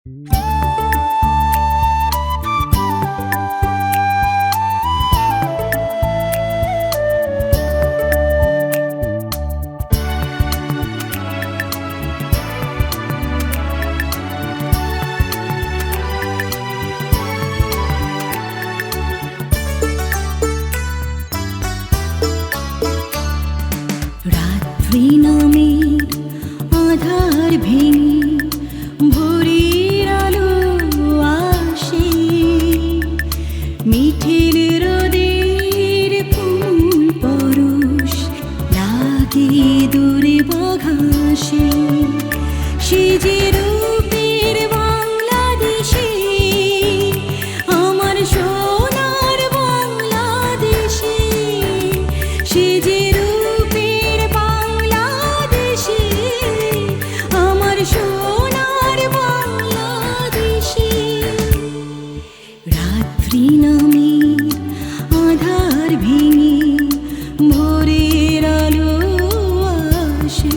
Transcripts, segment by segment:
রাত্রি নামের আধার ভেঙে ভোরের আলো আসে, মিঠিল রোদের ফুল পরশ লাগে দূরে বাঘাসে। সে যে রূপের বাংলাদেশে, আমার সোনার বাংলাদেশে, সে যে রাত্রি নামের আধার ভেঙে ভোরের আলো আসে।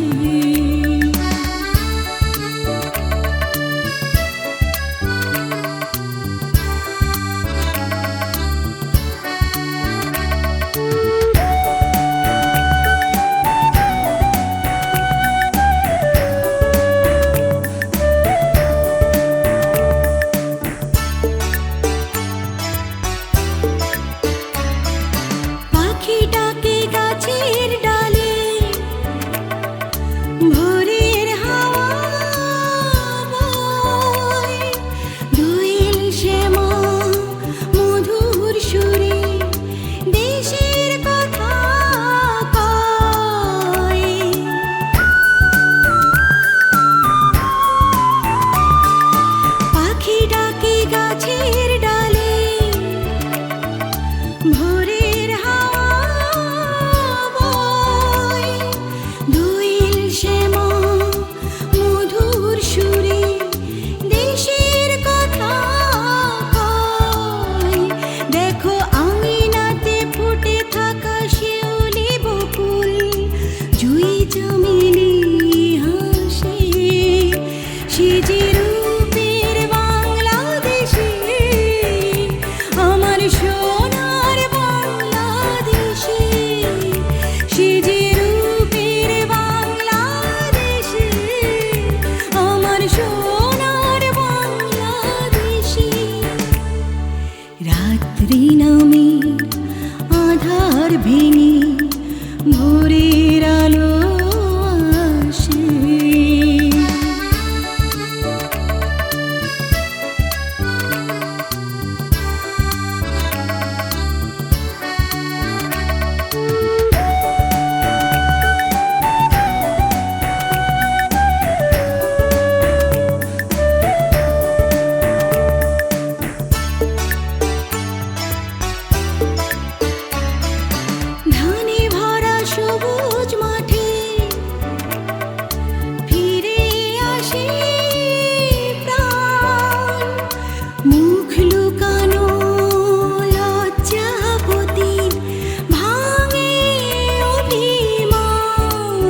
পাখিটাকে গাছের ডালে ভোরের হাওয়া বয়, দোয়েল শ্যামা মধুর সুরে দেশের কথা কয়। পাখিটাকে গাছের ডালে ভোরের হাওয়া বয়, দোয়েল শ্যামা মধুর সুরে দেশের কথা কয়। দেখো আঙিনাতে ফুটে থাকা শিউলি বকুল, জুঁই চামেলি হাসে। সে যে রূপের বাংলাদেশে, আমার সোনার বাংলাদেশে, সে যে রূপের বাংলাদেশে, আমার সোনার বাংলাদেশে। রাত্রি নামের আধার ভেঙে ভোরের আলো আসে। ধানে ভরা সবুজ মাঠে ফিরে আসে প্রাণ, মুখ লুকানো লজ্জাবতী ভাঙে অভিমান।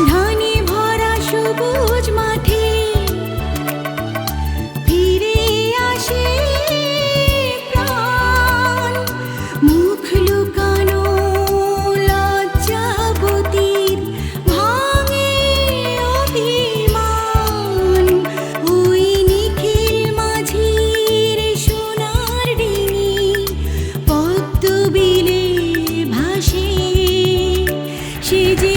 ধানে ভরা সবুজ মাঠে ফিরে আসে প্রাণ, মুখ লুকানো লজ্জাবতীর ভাঙে অভিমান। ওই নিখিল মাঝির সোনার ডিঙি পদ্ম বিলে ভাসে, সে যে